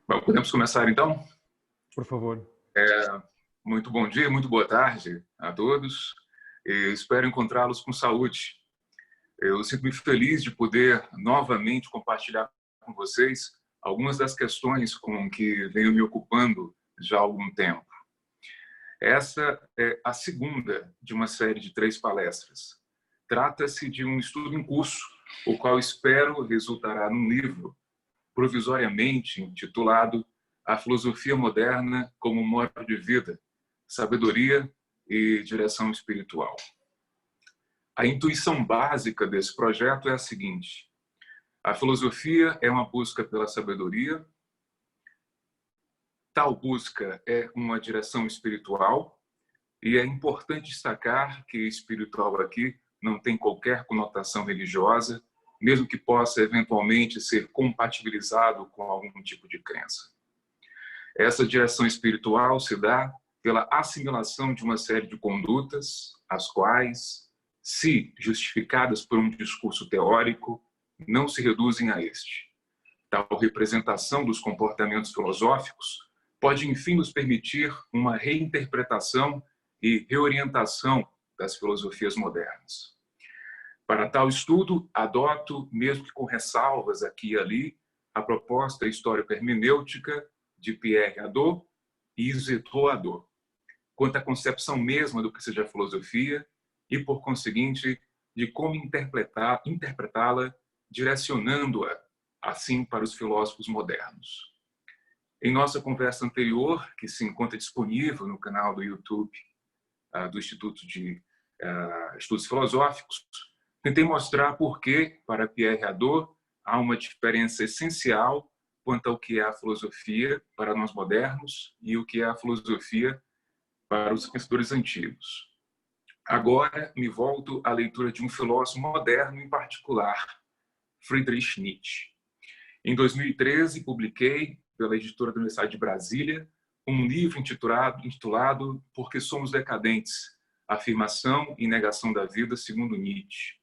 Bom, podemos começar então? Por favor. Muito bom dia, muito boa tarde a todos. Eu espero encontrá-los com saúde. Eu sinto-me feliz de poder novamente compartilhar com vocês algumas das questões com que venho me ocupando já há algum tempo. Essa é a segunda de uma série de 3 palestras. Trata-se de um estudo em curso, o qual espero resultará num livro provisoriamente intitulado A Filosofia Moderna como Modo de Vida, Sabedoria e Direção Espiritual. A intuição básica desse projeto é a seguinte: a filosofia é uma busca pela sabedoria, tal busca é uma direção espiritual, e é importante destacar que espiritual aqui não tem qualquer conotação religiosa, mesmo que possa eventualmente ser compatibilizado com algum tipo de crença. Essa direção espiritual se dá pela assimilação de uma série de condutas, as quais, se justificadas por um discurso teórico, não se reduzem a este. Tal representação dos comportamentos filosóficos pode, enfim, nos permitir uma reinterpretação e reorientação das filosofias modernas. Para tal estudo, adoto, mesmo que com ressalvas aqui e ali, a proposta histórico-hermenêutica de Pierre Hadot e Isidore Hadot, quanto à concepção mesma do que seja a filosofia e, por conseguinte, de como interpretá-la, direcionando-a, assim, para os filósofos modernos. Em nossa conversa anterior, que se encontra disponível no canal do YouTube do Instituto de Estudos Filosóficos, tentei mostrar por que, para Pierre Hadot, há uma diferença essencial quanto ao que é a filosofia para nós modernos e o que é a filosofia para os pensadores antigos. Agora me volto à leitura de um filósofo moderno em particular, Friedrich Nietzsche. Em 2013, publiquei, pela editora da Universidade de Brasília, um livro intitulado Porque Somos Decadentes, Afirmação e Negação da Vida segundo Nietzsche.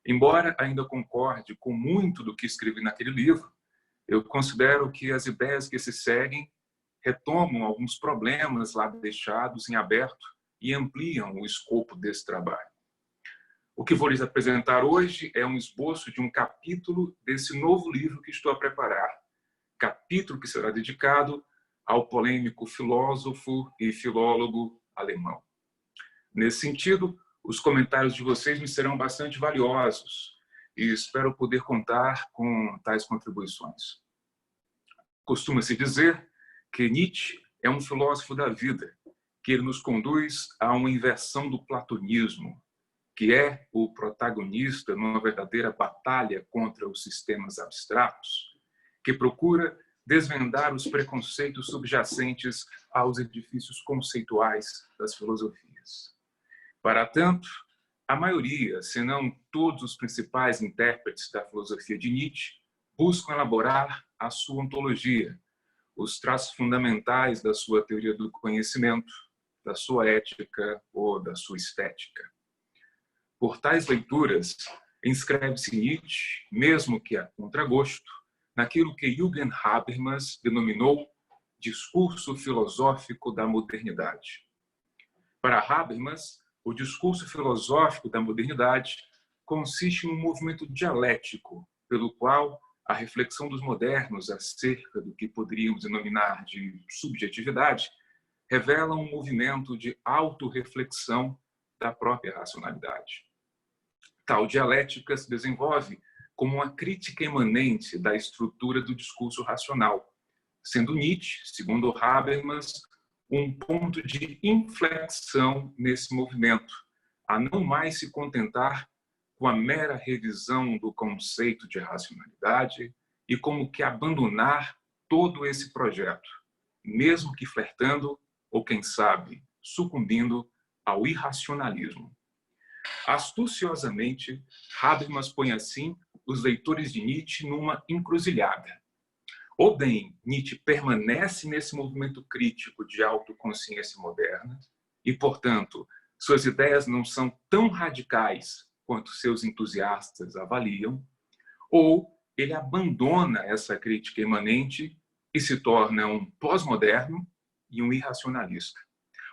Embora ainda concorde com muito do que escrevi naquele livro, eu considero que as ideias que se seguem retomam alguns problemas lá deixados em aberto e ampliam o escopo desse trabalho. O que vou lhes apresentar hoje é um esboço de um capítulo desse novo livro que estou a preparar, capítulo que será dedicado ao polêmico filósofo e filólogo alemão. Nesse sentido, os comentários de vocês me serão bastante valiosos e espero poder contar com tais contribuições. Costuma-se dizer que Nietzsche é um filósofo da vida, que ele nos conduz a uma inversão do platonismo, que é o protagonista numa verdadeira batalha contra os sistemas abstratos, que procura desvendar os preconceitos subjacentes aos edifícios conceituais das filosofias. Para tanto, a maioria, se não todos os principais intérpretes da filosofia de Nietzsche, buscam elaborar a sua ontologia, os traços fundamentais da sua teoria do conhecimento, da sua ética ou da sua estética. Por tais leituras, inscreve-se Nietzsche, mesmo que a contragosto, naquilo que Jürgen Habermas denominou discurso filosófico da modernidade. Para Habermas, o discurso filosófico da modernidade consiste em um movimento dialético, pelo qual a reflexão dos modernos acerca do que poderíamos denominar de subjetividade revela um movimento de autorreflexão da própria racionalidade. Tal dialética se desenvolve como uma crítica imanente da estrutura do discurso racional, sendo Nietzsche, segundo Habermas, um ponto de inflexão nesse movimento, a não mais se contentar com a mera revisão do conceito de racionalidade e como que abandonar todo esse projeto, mesmo que flertando, ou quem sabe, sucumbindo ao irracionalismo. Astuciosamente, Habermas põe assim os leitores de Nietzsche numa encruzilhada. Ou bem, Nietzsche permanece nesse movimento crítico de autoconsciência moderna e, portanto, suas ideias não são tão radicais quanto seus entusiastas avaliam, ou ele abandona essa crítica imanente e se torna um pós-moderno e um irracionalista,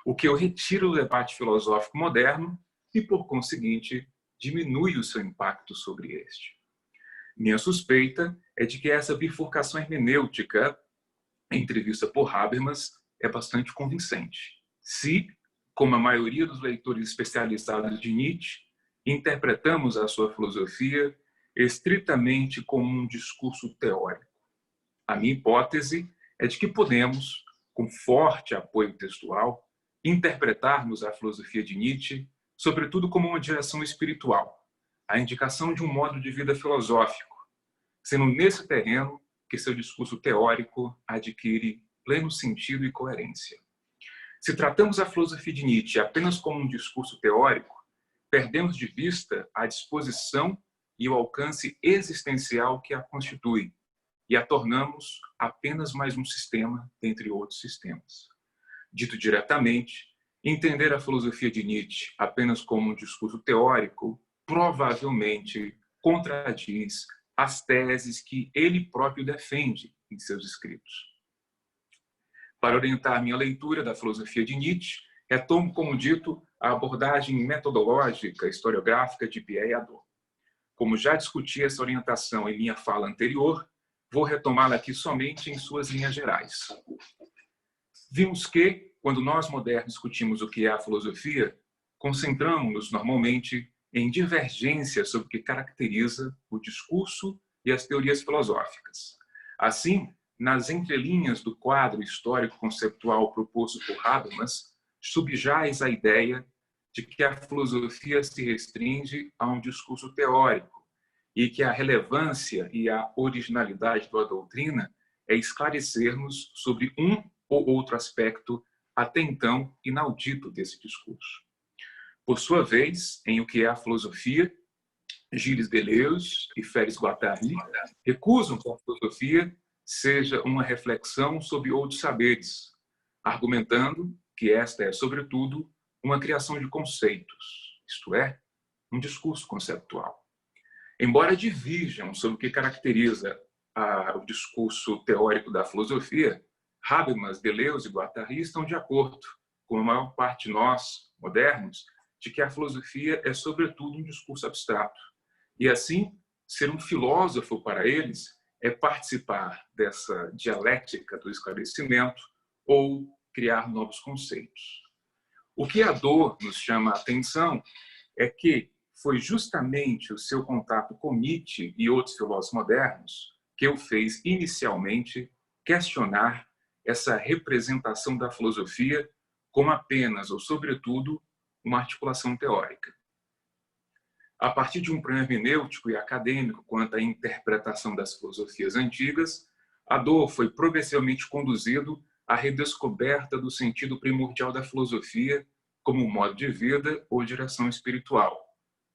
o que eu retiro do debate filosófico moderno e, por conseguinte, diminui o seu impacto sobre este. Minha suspeita é de que essa bifurcação hermenêutica entrevista por Habermas é bastante convincente. Se, como a maioria dos leitores especializados de Nietzsche, interpretamos a sua filosofia estritamente como um discurso teórico. A minha hipótese é de que podemos, com forte apoio textual, interpretarmos a filosofia de Nietzsche, sobretudo como uma direção espiritual, a indicação de um modo de vida filosófico, sendo nesse terreno que seu discurso teórico adquire pleno sentido e coerência. Se tratamos a filosofia de Nietzsche apenas como um discurso teórico, perdemos de vista a disposição e o alcance existencial que a constitui e a tornamos apenas mais um sistema entre outros sistemas. Dito diretamente, entender a filosofia de Nietzsche apenas como um discurso teórico provavelmente contradiz as teses que ele próprio defende em seus escritos. Para orientar minha leitura da filosofia de Nietzsche, retomo, como dito, a abordagem metodológica historiográfica de Pierre e Hadot. Como já discuti essa orientação em minha fala anterior, vou retomá-la aqui somente em suas linhas gerais. Vimos que, quando nós modernos discutimos o que é a filosofia, concentramos-nos normalmente em divergências sobre o que caracteriza o discurso e as teorias filosóficas. Assim, nas entrelinhas do quadro histórico-conceptual proposto por Habermas, subjaz a ideia de que a filosofia se restringe a um discurso teórico e que a relevância e a originalidade da doutrina é esclarecermos sobre um ou outro aspecto até então inaudito desse discurso. Por sua vez, em O que é a filosofia, Gilles Deleuze e Félix Guattari recusam que a filosofia seja uma reflexão sobre outros saberes, argumentando que esta é, sobretudo, uma criação de conceitos, isto é, um discurso conceptual. Embora divirjam sobre o que caracteriza o discurso teórico da filosofia, Habermas, Deleuze e Guattari estão de acordo, com a maior parte de nós, modernos, de que a filosofia é, sobretudo, um discurso abstrato. E, assim, ser um filósofo para eles é participar dessa dialética do esclarecimento ou criar novos conceitos. O que Hadot nos chama a atenção é que foi justamente o seu contato com Nietzsche e outros filósofos modernos que o fez inicialmente questionar essa representação da filosofia como apenas ou sobretudo uma articulação teórica. A partir de um problema hermenêutico e acadêmico quanto à interpretação das filosofias antigas, Hadot foi progressivamente conduzido à redescoberta do sentido primordial da filosofia como modo de vida ou direção espiritual,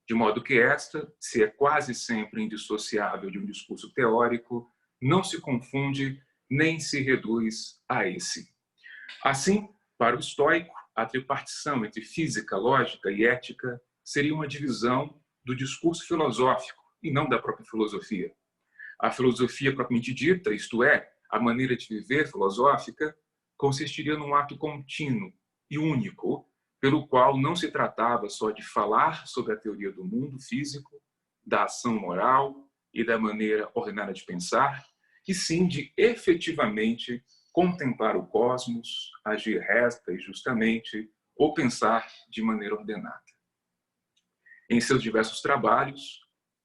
de modo que esta, se é quase sempre indissociável de um discurso teórico, não se confunde nem se reduz a esse. Assim, para o estoico, a tripartição entre física, lógica e ética seria uma divisão do discurso filosófico e não da própria filosofia. A filosofia propriamente dita, isto é, a maneira de viver filosófica, consistiria num ato contínuo e único, pelo qual não se tratava só de falar sobre a teoria do mundo físico, da ação moral e da maneira ordenada de pensar, e sim de efetivamente contemplar o cosmos, agir reta e justamente, ou pensar de maneira ordenada. Em seus diversos trabalhos,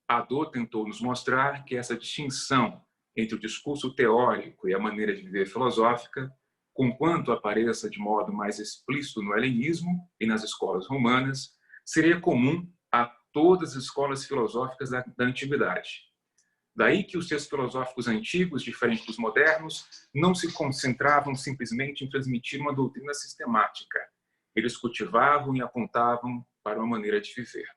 Hadot tentou nos mostrar que essa distinção entre o discurso teórico e a maneira de viver filosófica, conquanto apareça de modo mais explícito no helenismo e nas escolas romanas, seria comum a todas as escolas filosóficas da antiguidade. Daí que os textos filosóficos antigos, diferentes dos modernos, não se concentravam simplesmente em transmitir uma doutrina sistemática. Eles cultivavam e apontavam para uma maneira de viver.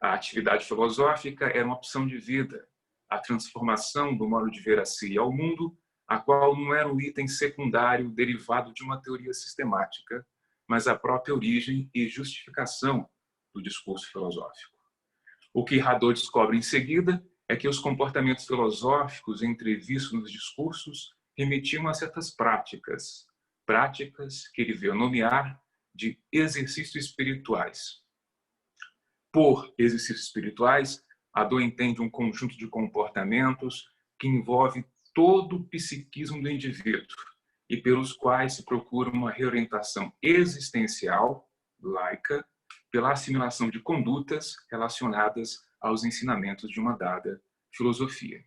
A atividade filosófica era uma opção de vida, a transformação do modo de ver a si e ao mundo, a qual não era um item secundário derivado de uma teoria sistemática, mas a própria origem e justificação do discurso filosófico. O que Hadot descobre em seguida é que os comportamentos filosóficos entrevistos nos discursos remetiam a certas práticas que ele veio nomear de exercícios espirituais. Por exercícios espirituais, a dor entende um conjunto de comportamentos que envolve todo o psiquismo do indivíduo e pelos quais se procura uma reorientação existencial, laica, pela assimilação de condutas relacionadas aos ensinamentos de uma dada filosofia.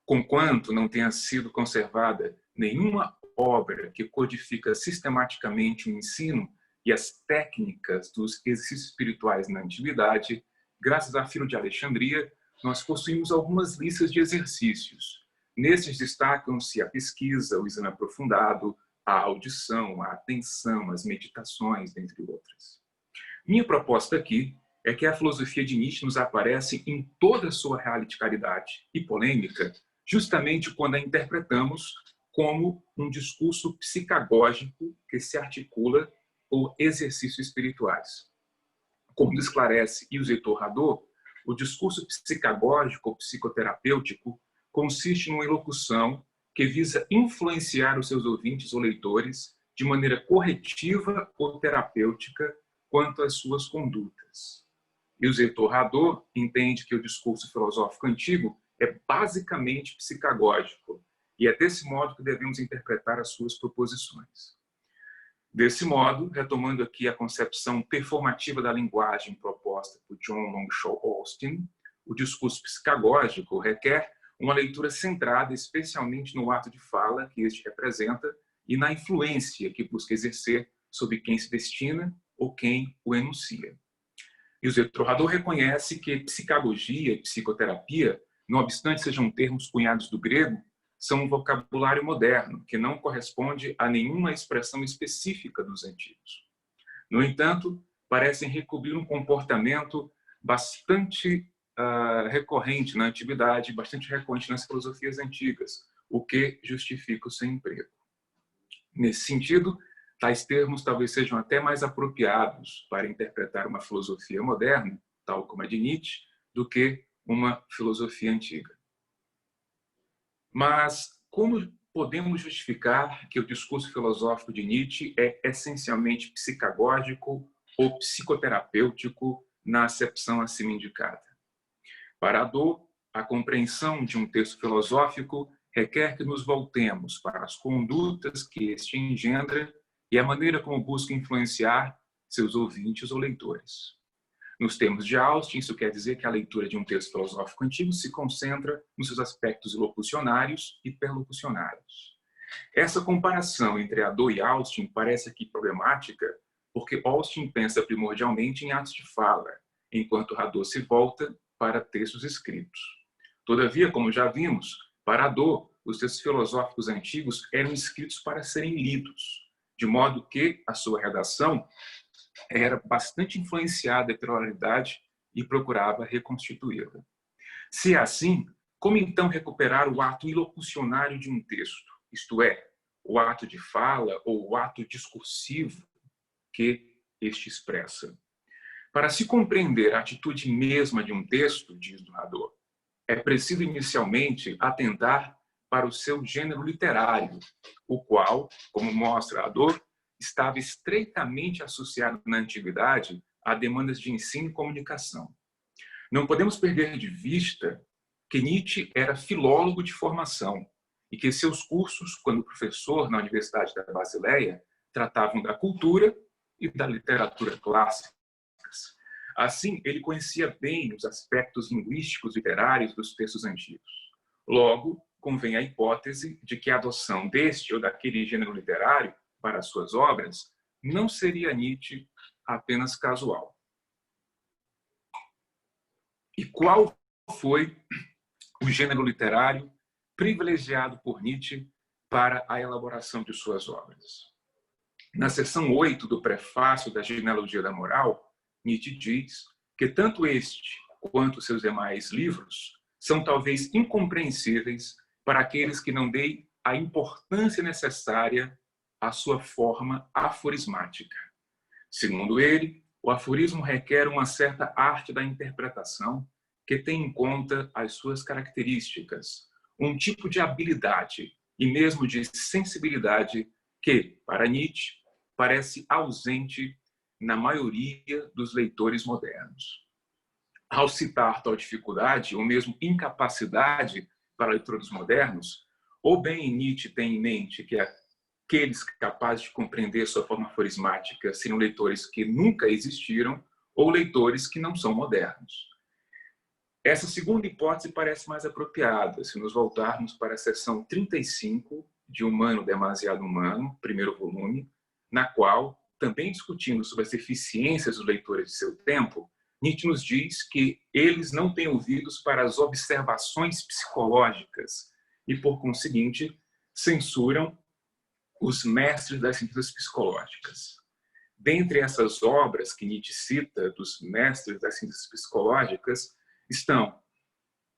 Conquanto não tenha sido conservada nenhuma obra que codifica sistematicamente o ensino e as técnicas dos exercícios espirituais na antiguidade, graças a Filo de Alexandria, nós possuímos algumas listas de exercícios. Nesses destacam-se a pesquisa, o exame aprofundado, a audição, a atenção, as meditações, dentre outras. Minha proposta aqui é que a filosofia de Nietzsche nos aparece em toda a sua radicalidade e polêmica, justamente quando a interpretamos como um discurso psicagógico que se articula por exercícios espirituais. Como esclarece Heitor Hadot, o discurso psicagógico ou psicoterapêutico consiste numa elocução que visa influenciar os seus ouvintes ou leitores de maneira corretiva ou terapêutica quanto às suas condutas. Heitor Hadot entende que o discurso filosófico antigo é basicamente psicagógico e é desse modo que devemos interpretar as suas proposições. Desse modo, retomando aqui a concepção performativa da linguagem proposta por John Longshore Austin, o discurso psicagógico requer uma leitura centrada especialmente no ato de fala que este representa e na influência que busca exercer sobre quem se destina ou quem o enuncia. E o Heitor Hadot reconhece que psicagogia e psicoterapia, não obstante sejam termos cunhados do grego, são um vocabulário moderno, que não corresponde a nenhuma expressão específica dos antigos. No entanto, parecem recobrir um comportamento bastante recorrente na antiguidade, bastante recorrente nas filosofias antigas, o que justifica o seu emprego. Nesse sentido, tais termos talvez sejam até mais apropriados para interpretar uma filosofia moderna, tal como a de Nietzsche, do que uma filosofia antiga. Mas como podemos justificar que o discurso filosófico de Nietzsche é essencialmente psicagógico ou psicoterapêutico na acepção acima indicada? Para Hadot, a compreensão de um texto filosófico requer que nos voltemos para as condutas que este engendra e a maneira como busca influenciar seus ouvintes ou leitores. Nos termos de Austin, isso quer dizer que a leitura de um texto filosófico antigo se concentra nos seus aspectos locucionários e perlocucionários. Essa comparação entre Hadot e Austin parece aqui problemática, porque Austin pensa primordialmente em atos de fala, enquanto Hadot se volta para textos escritos. Todavia, como já vimos, para Hadot, os textos filosóficos antigos eram escritos para serem lidos, de modo que a sua redação era bastante influenciada pela oralidade e procurava reconstituí-la. Se é assim, como então recuperar o ato ilocucionário de um texto, isto é, o ato de fala ou o ato discursivo que este expressa? Para se compreender a atitude mesma de um texto, diz Hadot, é preciso inicialmente atentar para o seu gênero literário, o qual, como mostra Hadot, estava estreitamente associado na antiguidade a demandas de ensino e comunicação. Não podemos perder de vista que Nietzsche era filólogo de formação e que seus cursos, quando professor na Universidade da Basileia, tratavam da cultura e da literatura clássicas. Assim, ele conhecia bem os aspectos linguísticos literários dos textos antigos. Logo, convém a hipótese de que a adoção deste ou daquele gênero literário para as suas obras não seria Nietzsche apenas casual. E qual foi o gênero literário privilegiado por Nietzsche para a elaboração de suas obras? Na seção 8 do prefácio da Genealogia da Moral, Nietzsche diz que tanto este quanto seus demais livros são talvez incompreensíveis para aqueles que não deem a importância necessária à sua forma aforismática. Segundo ele, o aforismo requer uma certa arte da interpretação que tem em conta as suas características, um tipo de habilidade e mesmo de sensibilidade que, para Nietzsche, parece ausente na maioria dos leitores modernos. Ao citar tal dificuldade, ou mesmo incapacidade para leitores modernos, ou bem Nietzsche tem em mente que aqueles capazes de compreender sua forma aforismática seriam leitores que nunca existiram, ou leitores que não são modernos. Essa segunda hipótese parece mais apropriada, se nos voltarmos para a seção 35 de Humano Demasiado Humano, primeiro volume, na qual, também discutindo sobre as deficiências dos leitores de seu tempo, Nietzsche nos diz que eles não têm ouvidos para as observações psicológicas e, por conseguinte, censuram os mestres das ciências psicológicas. Dentre essas obras que Nietzsche cita dos mestres das ciências psicológicas estão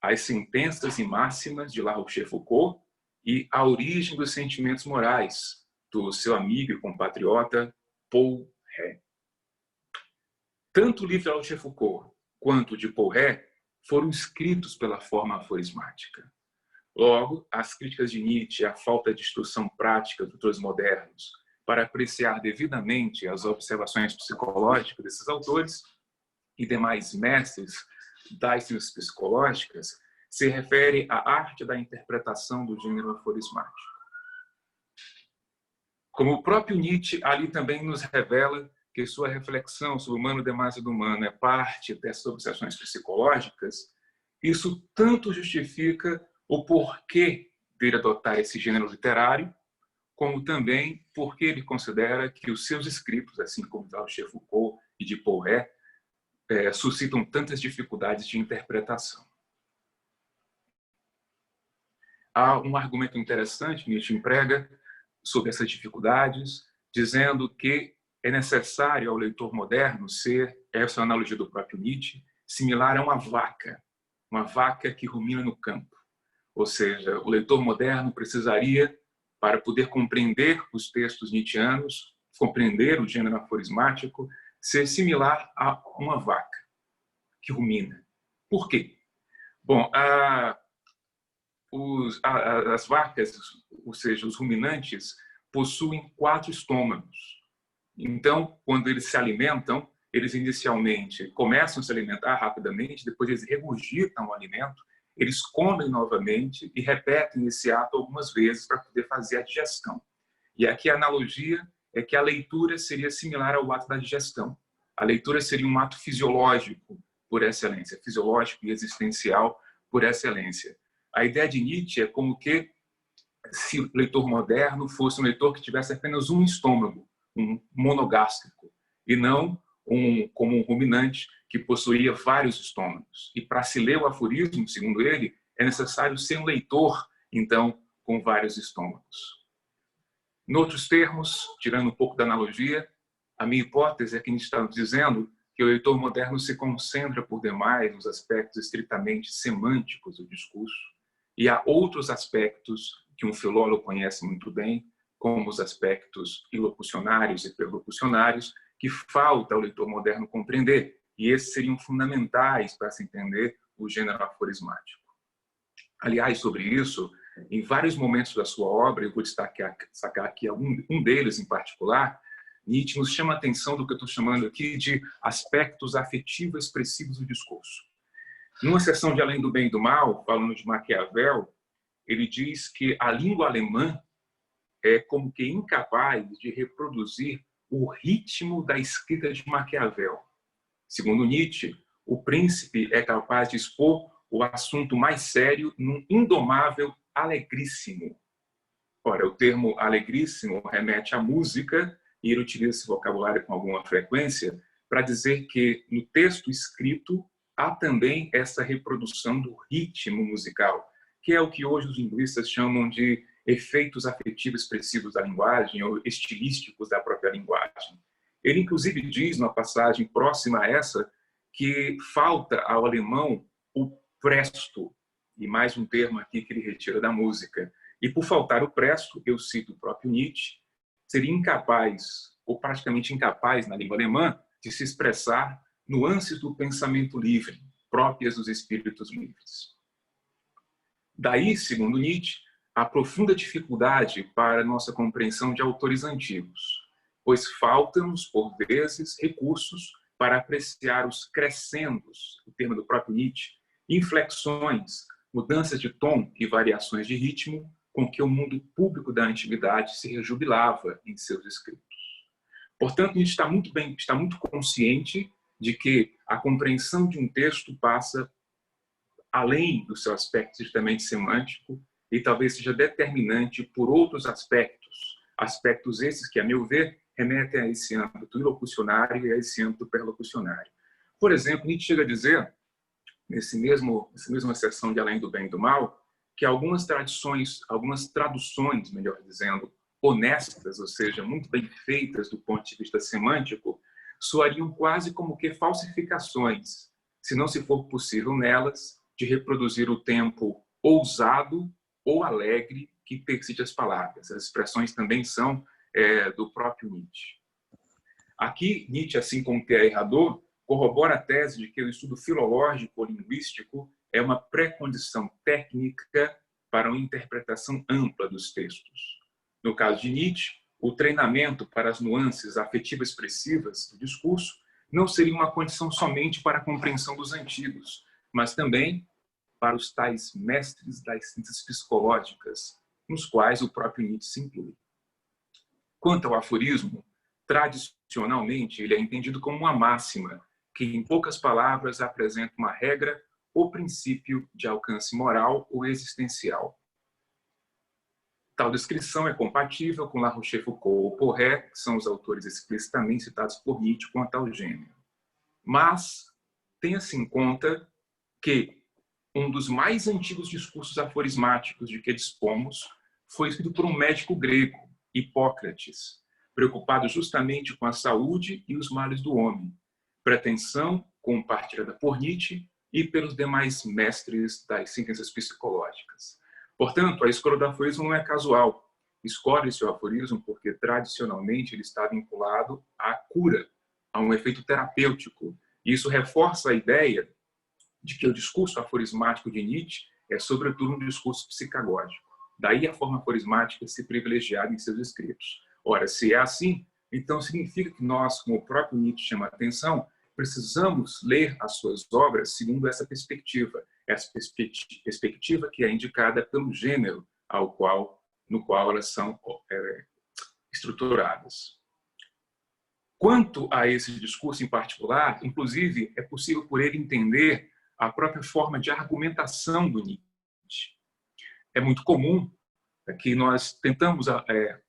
As Sentenças e Máximas, de La Rochefoucauld, e A Origem dos Sentimentos Morais, do seu amigo e compatriota Paul Ré. Tanto o livro de La Rochefoucauld quanto o de Paul Ré foram escritos pela forma aforismática. Logo, as críticas de Nietzsche à falta de instrução prática dos autores modernos para apreciar devidamente as observações psicológicas desses autores e demais mestres das ciências psicológicas se refere à arte da interpretação do gênero aforismático. Como o próprio Nietzsche ali também nos revela que sua reflexão sobre o humano demasiado humano é parte dessas observações psicológicas, isso tanto justifica o porquê dele adotar esse gênero literário, como também porque ele considera que os seus escritos, assim como de La Rochefoucauld e de Paul Ré, suscitam tantas dificuldades de interpretação. Há um argumento interessante que Nietzsche emprega sobre essas dificuldades, dizendo que é necessário ao leitor moderno ser, essa é a analogia do próprio Nietzsche, similar a uma vaca que rumina no campo. Ou seja, o leitor moderno precisaria, para poder compreender os textos nietzschianos, compreender o gênero aforismático, ser similar a uma vaca que rumina. Por quê? Bom, as vacas, ou seja, os ruminantes, possuem 4 estômagos. Então, quando eles se alimentam, eles inicialmente começam a se alimentar rapidamente, depois eles regurgitam o alimento, eles comem novamente e repetem esse ato algumas vezes para poder fazer a digestão. E aqui a analogia é que a leitura seria similar ao ato da digestão. A leitura seria um ato fisiológico por excelência, fisiológico e existencial por excelência. A ideia de Nietzsche é como que se o leitor moderno fosse um leitor que tivesse apenas um estômago, um monogástrico, e não como um ruminante que possuía vários estômagos. E para se ler o aforismo, segundo ele, é necessário ser um leitor, então, com vários estômagos. Em outros termos, tirando um pouco da analogia, a minha hipótese é que a gente está dizendo que o leitor moderno se concentra por demais nos aspectos estritamente semânticos do discurso, e há outros aspectos que um filólogo conhece muito bem, como os aspectos ilocucionários e perlocucionários, que falta ao leitor moderno compreender, e esses seriam fundamentais para se entender o gênero aforismático. Aliás, sobre isso, em vários momentos da sua obra, eu vou destacar aqui um deles em particular, Nietzsche nos chama a atenção do que eu estou chamando aqui de aspectos afetivo-expressivos do discurso. Numa seção de Além do Bem e do Mal, falando de Maquiavel, ele diz que a língua alemã é como que incapaz de reproduzir o ritmo da escrita de Maquiavel. Segundo Nietzsche, o príncipe é capaz de expor o assunto mais sério num indomável alegríssimo. Ora, o termo alegríssimo remete à música, e ele utiliza esse vocabulário com alguma frequência para dizer que no texto escrito há também essa reprodução do ritmo musical, que é o que hoje os linguistas chamam de efeitos afetivos expressivos da linguagem ou estilísticos da própria linguagem. Ele, inclusive, diz, numa passagem próxima a essa, que falta ao alemão o presto, e mais um termo aqui que ele retira da música. E por faltar o presto, eu cito o próprio Nietzsche, seria incapaz, ou praticamente incapaz na língua alemã, de se expressar nuances do pensamento livre, próprias dos espíritos livres. Daí, segundo Nietzsche, há profunda dificuldade para nossa compreensão de autores antigos, pois faltam-nos, por vezes, recursos para apreciar os crescendos, o termo do próprio Nietzsche, inflexões, mudanças de tom e variações de ritmo com que o mundo público da antiguidade se rejubilava em seus escritos. Portanto, Nietzsche está muito consciente de que a compreensão de um texto passa além do seu aspecto estritamente semântico e talvez seja determinante por outros aspectos esses que, a meu ver, remetem a esse âmbito ilocucionário e a esse âmbito perlocucionário. Por exemplo, Nietzsche chega a dizer, nessa mesma seção de Além do Bem e do Mal, que algumas traduções, melhor dizendo, honestas, ou seja, muito bem feitas do ponto de vista semântico, soariam quase como que falsificações, se não se for possível nelas de reproduzir o tempo ousado ou alegre que persiste as palavras. As expressões também são do próprio Nietzsche. Aqui, Nietzsche, assim como Pierre Hadot, corrobora a tese de que o estudo filológico ou linguístico é uma pré-condição técnica para uma interpretação ampla dos textos. No caso de Nietzsche, o treinamento para as nuances afetivo-expressivas do discurso não seria uma condição somente para a compreensão dos antigos, mas também para os tais mestres das ciências psicológicas, nos quais o próprio Nietzsche se inclui. Quanto ao aforismo, tradicionalmente ele é entendido como uma máxima, que em poucas palavras apresenta uma regra ou princípio de alcance moral ou existencial. Tal descrição é compatível com La Rochefoucauld ou Porret, que são os autores explicitamente citados por Nietzsche com a tal gênero. Mas tenha-se em conta que um dos mais antigos discursos aforismáticos de que dispomos foi escrito por um médico grego, Hipócrates, preocupado justamente com a saúde e os males do homem, pretensão compartilhada por Nietzsche e pelos demais mestres das ciências psicológicas. Portanto, a escolha do aforismo não é casual. Escolhe-se o aforismo porque, tradicionalmente, ele está vinculado à cura, a um efeito terapêutico. E isso reforça a ideia de que o discurso aforismático de Nietzsche é, sobretudo, um discurso psicagógico. Daí a forma aforismática se privilegiada em seus escritos. Ora, se é assim, então significa que nós, como o próprio Nietzsche chama a atenção, precisamos ler as suas obras segundo essa perspectiva que é indicada pelo gênero no qual elas são estruturadas. Quanto a esse discurso em particular, inclusive, é possível por ele entender a própria forma de argumentação do Nietzsche. É muito comum que nós tentamos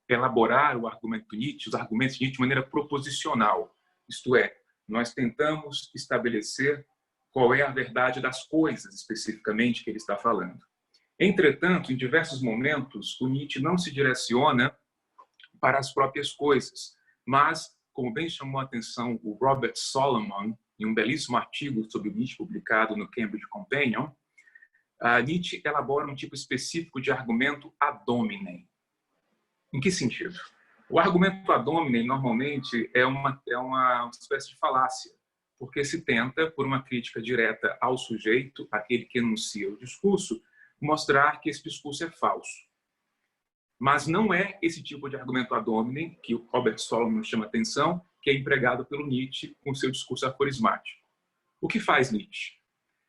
elaborar o argumento do Nietzsche, os argumentos de Nietzsche de maneira proposicional, isto é, nós tentamos estabelecer qual é a verdade das coisas, especificamente, que ele está falando. Entretanto, em diversos momentos, o Nietzsche não se direciona para as próprias coisas, mas, como bem chamou a atenção o Robert Solomon, em um belíssimo artigo sobre o Nietzsche publicado no Cambridge Companion, Nietzsche elabora um tipo específico de argumento ad hominem. Em que sentido? O argumento ad hominem, normalmente, é uma espécie de falácia, porque se tenta, por uma crítica direta ao sujeito, aquele que enuncia o discurso, mostrar que esse discurso é falso. Mas não é esse tipo de argumento ad hominem, que o Robert Solomon chama atenção, que é empregado pelo Nietzsche com seu discurso aforismático. O que faz Nietzsche?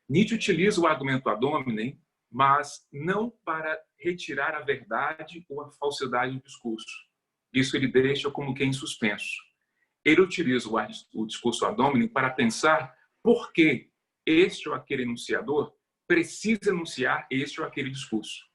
Nietzsche utiliza o argumento ad hominem, mas não para retirar a verdade ou a falsidade do discurso. Isso ele deixa como que em suspenso. Ele utiliza o discurso ad hominem para pensar por que este ou aquele enunciador precisa enunciar este ou aquele discurso.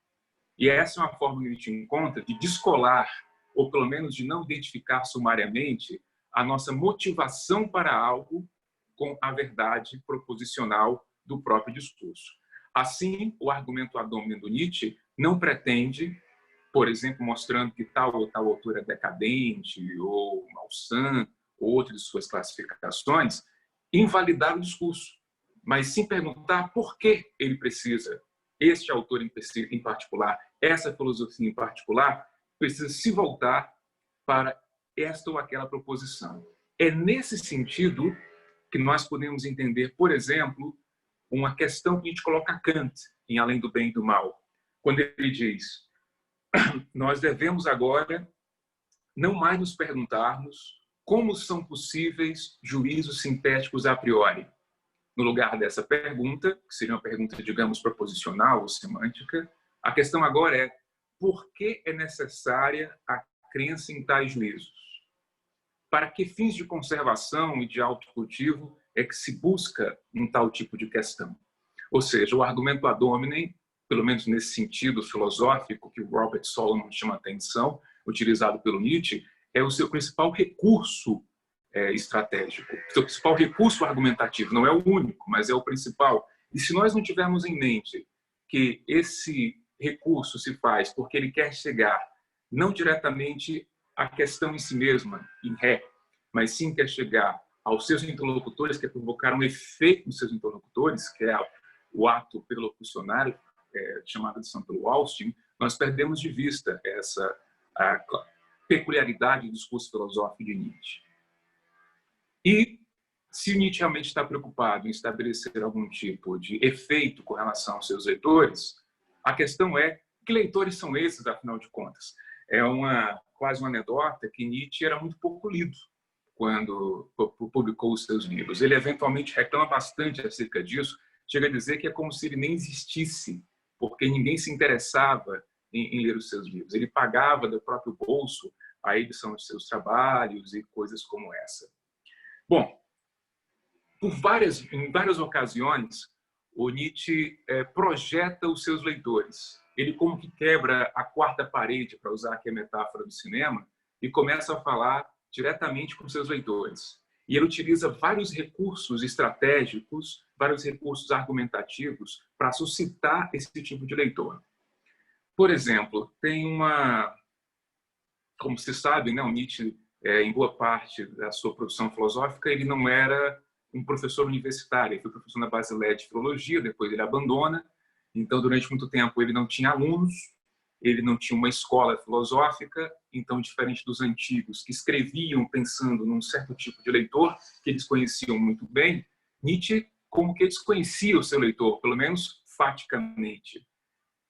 E essa é uma forma que a gente encontra de descolar, ou pelo menos de não identificar sumariamente, a nossa motivação para algo com a verdade proposicional do próprio discurso. Assim, o argumento ad hominem do Nietzsche não pretende, por exemplo, mostrando que tal ou tal autor é decadente, ou malsã, ou outra de suas classificações, invalidar o discurso, mas sim perguntar por que ele precisa, este autor em particular, essa filosofia em particular, precisa se voltar para esta ou aquela proposição. É nesse sentido que nós podemos entender, por exemplo, uma questão que a gente coloca Kant em Além do Bem e do Mal, quando ele diz: nós devemos agora não mais nos perguntarmos como são possíveis juízos sintéticos a priori. No lugar dessa pergunta, que seria uma pergunta, digamos, proposicional ou semântica, a questão agora é: por que é necessária a crença em tais juízos? Para que fins de conservação e de autocultivo é que se busca um tal tipo de questão? Ou seja, o argumento ad hominem, pelo menos nesse sentido filosófico que o Robert Solomon chama atenção, utilizado pelo Nietzsche, é o seu principal recurso estratégico, o seu principal recurso argumentativo. Não é o único, mas é o principal. E se nós não tivermos em mente que esse recurso se faz porque ele quer chegar não diretamente à questão em si mesma, em ré, mas sim quer chegar aos seus interlocutores, quer provocar um efeito nos seus interlocutores, que é o ato perlocucionário, chamado de Santo Austin, nós perdemos de vista essa peculiaridade do discurso filosófico de Nietzsche. E se Nietzsche realmente está preocupado em estabelecer algum tipo de efeito com relação aos seus leitores, a questão é: que leitores são esses, afinal de contas? É quase uma anedota que Nietzsche era muito pouco lido quando publicou os seus livros. Ele eventualmente reclama bastante acerca disso, chega a dizer que é como se ele nem existisse, porque ninguém se interessava em ler os seus livros. Ele pagava do próprio bolso a edição dos seus trabalhos e coisas como essa. Bom, em várias ocasiões, o Nietzsche projeta os seus leitores. Ele como que quebra a quarta parede, para usar aqui a metáfora do cinema, e começa a falar diretamente com seus leitores. E ele utiliza vários recursos estratégicos, vários recursos argumentativos para suscitar esse tipo de leitor. Por exemplo, como se sabe, né, o Nietzsche, em boa parte da sua produção filosófica, ele não era um professor universitário. Ele foi professor na Basileia de Filologia, depois ele abandona. Então, durante muito tempo, ele não tinha alunos, ele não tinha uma escola filosófica. Então, diferente dos antigos, que escreviam pensando num certo tipo de leitor, que eles conheciam muito bem, Nietzsche como que desconhecia o seu leitor, pelo menos faticamente.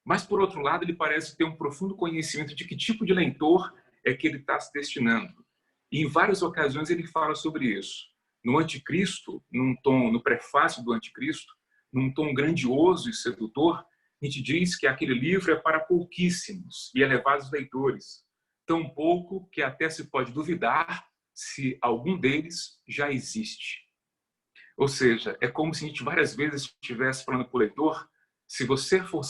Mas, por outro lado, ele parece ter um profundo conhecimento de que tipo de leitor é que ele está se destinando. E, em várias ocasiões, ele fala sobre isso. No Anticristo, no prefácio do Anticristo, num tom grandioso e sedutor, Nietzsche diz que aquele livro é para pouquíssimos e elevados leitores, tão pouco que até se pode duvidar se algum deles já existe. Ou seja, é como se Nietzsche várias vezes estivesse falando para o leitor: se você for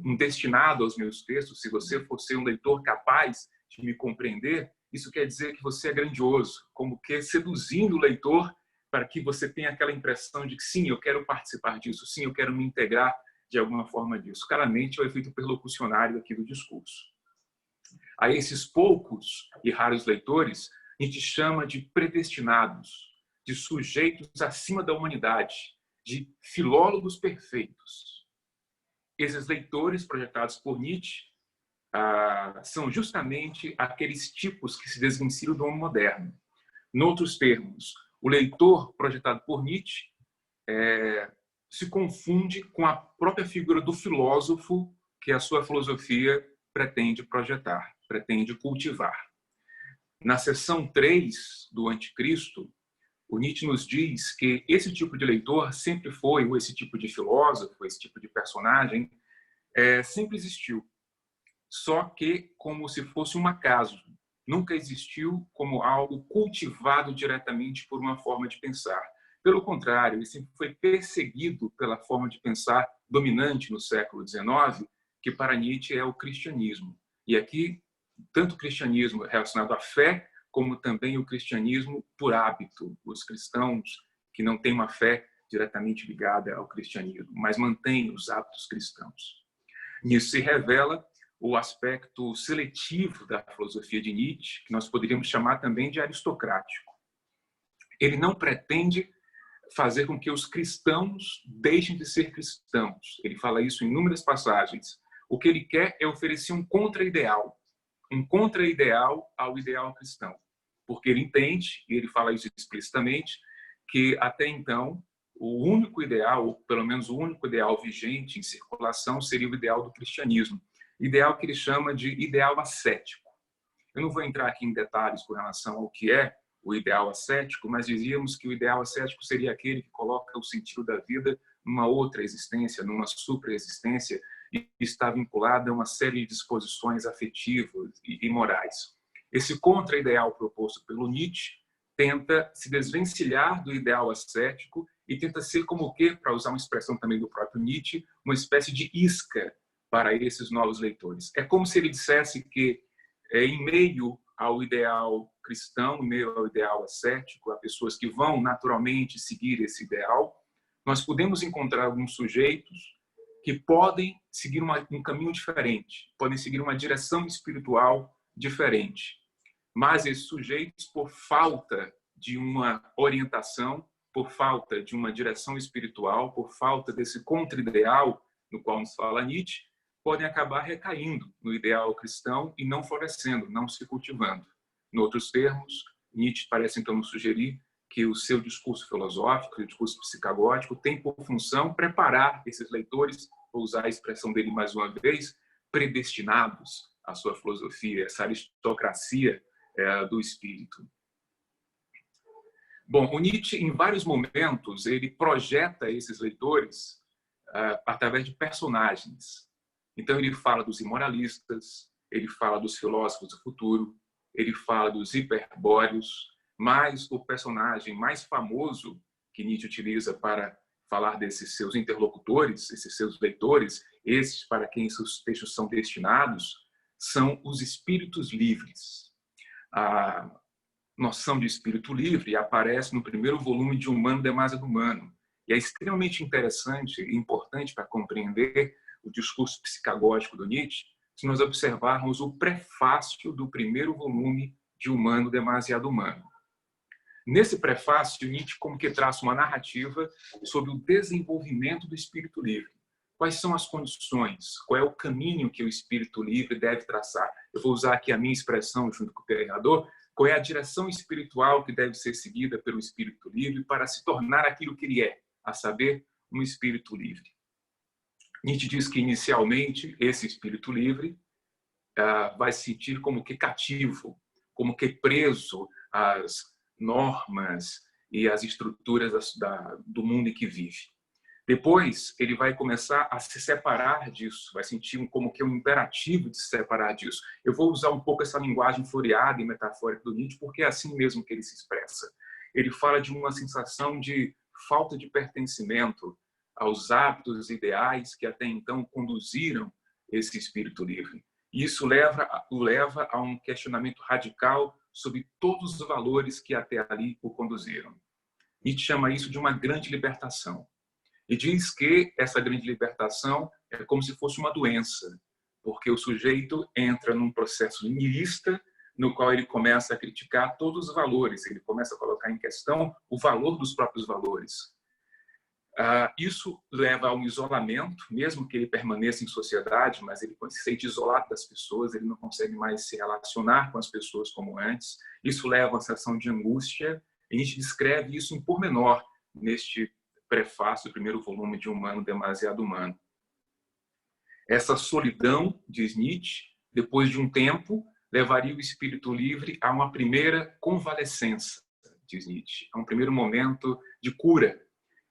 um destinado aos meus textos, se você for ser um leitor capaz de me compreender, isso quer dizer que você é grandioso, como que seduzindo o leitor para que você tenha aquela impressão de que sim, eu quero participar disso, sim, eu quero me integrar de alguma forma disso. Claramente é o efeito perlocucionário aqui do discurso. A esses poucos e raros leitores, a gente chama de predestinados, de sujeitos acima da humanidade, de filólogos perfeitos. Esses leitores projetados por Nietzsche são justamente aqueles tipos que se desvencilham do homem moderno. Noutros termos, o leitor projetado por Nietzsche se confunde com a própria figura do filósofo que a sua filosofia pretende projetar, pretende cultivar. Na seção 3 do Anticristo, o Nietzsche nos diz que esse tipo de leitor sempre foi, ou esse tipo de filósofo, esse tipo de personagem, sempre existiu. Só que como se fosse um acaso. Nunca existiu como algo cultivado diretamente por uma forma de pensar. Pelo contrário, ele sempre foi perseguido pela forma de pensar dominante no século XIX, que para Nietzsche é o cristianismo. E aqui, tanto o cristianismo relacionado à fé, como também o cristianismo por hábito. Os cristãos que não têm uma fé diretamente ligada ao cristianismo, mas mantêm os hábitos cristãos. Nisso se revela o aspecto seletivo da filosofia de Nietzsche, que nós poderíamos chamar também de aristocrático. Ele não pretende fazer com que os cristãos deixem de ser cristãos. Ele fala isso em inúmeras passagens. O que ele quer é oferecer um contra-ideal ao ideal cristão. Porque ele entende, e ele fala isso explicitamente, que até então o único ideal, ou pelo menos o único ideal vigente em circulação, seria o ideal do cristianismo. ideal que ele chama de ideal ascético. Eu não vou entrar aqui em detalhes com relação ao que é o ideal ascético, mas dizíamos que o ideal ascético seria aquele que coloca o sentido da vida numa outra existência, numa supra-existência, e está vinculado a uma série de disposições afetivas e morais. Esse contra-ideal proposto pelo Nietzsche tenta se desvencilhar do ideal ascético e tenta ser como o quê, para usar uma expressão também do próprio Nietzsche, uma espécie de isca para esses novos leitores. É como se ele dissesse que, em meio ao ideal cristão, em meio ao ideal ascético, há pessoas que vão naturalmente seguir esse ideal, nós podemos encontrar alguns sujeitos que podem seguir um caminho diferente, podem seguir uma direção espiritual diferente. Mas esses sujeitos, por falta de uma orientação, por falta de uma direção espiritual, por falta desse contra-ideal no qual nos fala Nietzsche, podem acabar recaindo no ideal cristão e não florescendo, não se cultivando. Em outros termos, Nietzsche parece então nos sugerir que o seu discurso filosófico, o discurso psicagógico, tem por função preparar esses leitores, vou usar a expressão dele mais uma vez, predestinados à sua filosofia, essa aristocracia do espírito. Bom, o Nietzsche, em vários momentos, ele projeta esses leitores através de personagens. Então, ele fala dos imoralistas, ele fala dos filósofos do futuro, ele fala dos hiperbóreos, mas o personagem mais famoso que Nietzsche utiliza para falar desses seus interlocutores, esses seus leitores, esses para quem seus textos são destinados, são os espíritos livres. A noção de espírito livre aparece no primeiro volume de Humano Demasiado Humano, e é extremamente interessante e importante para compreender o discurso psicagógico do Nietzsche se nós observarmos o prefácio do primeiro volume de Humano Demasiado Humano. Nesse prefácio, Nietzsche como que traça uma narrativa sobre o desenvolvimento do espírito livre. Quais são as condições? Qual é o caminho que o espírito livre deve traçar? Eu vou usar aqui a minha expressão junto com o treinador. Qual é a direção espiritual que deve ser seguida pelo espírito livre para se tornar aquilo que ele é, a saber, um espírito livre? Nietzsche diz que, inicialmente, esse espírito livre vai se sentir como que cativo, como que preso às normas e às estruturas do mundo em que vive. Depois, ele vai começar a se separar disso, vai sentir como que um imperativo de se separar disso. Eu vou usar um pouco essa linguagem floreada e metafórica do Nietzsche, porque é assim mesmo que ele se expressa. Ele fala de uma sensação de falta de pertencimento aos hábitos ideais que até então conduziram esse espírito livre. Isso o leva a um questionamento radical sobre todos os valores que até ali o conduziram. Nietzsche chama isso de uma grande libertação. E diz que essa grande libertação é como se fosse uma doença, porque o sujeito entra num processo nihilista no qual ele começa a criticar todos os valores, ele começa a colocar em questão o valor dos próprios valores. Isso leva a um isolamento, mesmo que ele permaneça em sociedade, mas ele se sente isolado das pessoas, ele não consegue mais se relacionar com as pessoas como antes. Isso leva a uma sensação de angústia, e a gente descreve isso em pormenor neste prefácio do primeiro volume de Humano Demasiado Humano. Essa solidão, diz Nietzsche, depois de um tempo, levaria o espírito livre a uma primeira convalescença, diz Nietzsche, a um primeiro momento de cura.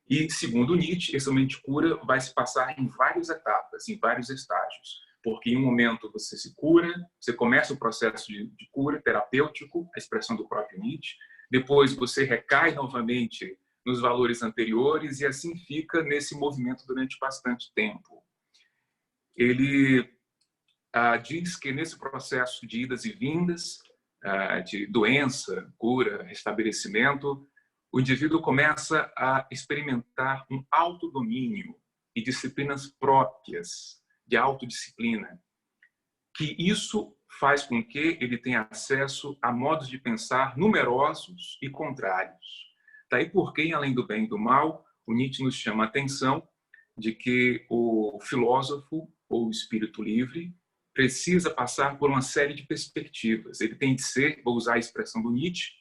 E, segundo Nietzsche, esse momento de cura vai se passar em várias etapas, em vários estágios. Porque em um momento você se cura, você começa o processo de cura terapêutico, a expressão do próprio Nietzsche. Depois você recai novamente nos valores anteriores e assim fica nesse movimento durante bastante tempo. Ele diz que nesse processo de idas e vindas, de doença, cura, restabelecimento, o indivíduo começa a experimentar um autodomínio e disciplinas próprias, de autodisciplina, que isso faz com que ele tenha acesso a modos de pensar numerosos e contrários. Daí porque, em Além do Bem e do Mal, o Nietzsche nos chama a atenção de que o filósofo ou o espírito livre precisa passar por uma série de perspectivas. Ele tem de ser, vou usar a expressão do Nietzsche,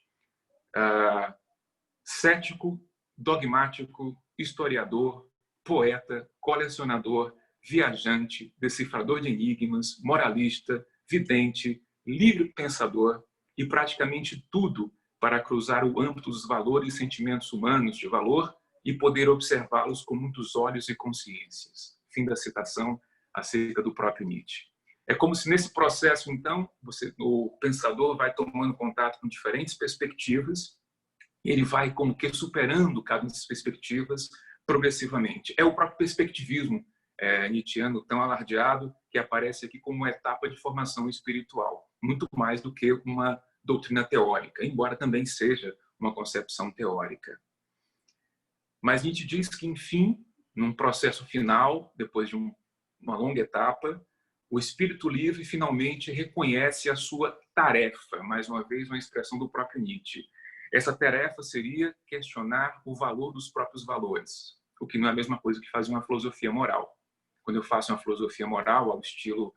cético, dogmático, historiador, poeta, colecionador, viajante, decifrador de enigmas, moralista, vidente, livre pensador e praticamente tudo para cruzar o âmbito dos valores e sentimentos humanos de valor e poder observá-los com muitos olhos e consciências. Fim da citação acerca do próprio Nietzsche. É como se nesse processo, então, o pensador vai tomando contato com diferentes perspectivas e ele vai como que superando cada uma dessas perspectivas progressivamente. É o próprio perspectivismo nietzschiano tão alardeado que aparece aqui como uma etapa de formação espiritual, muito mais do que uma doutrina teórica, embora também seja uma concepção teórica. Mas Nietzsche diz que, enfim, num processo final, depois de uma longa etapa, o espírito livre finalmente reconhece a sua tarefa, mais uma vez uma expressão do próprio Nietzsche. Essa tarefa seria questionar o valor dos próprios valores, o que não é a mesma coisa que fazer uma filosofia moral. Quando eu faço uma filosofia moral ao estilo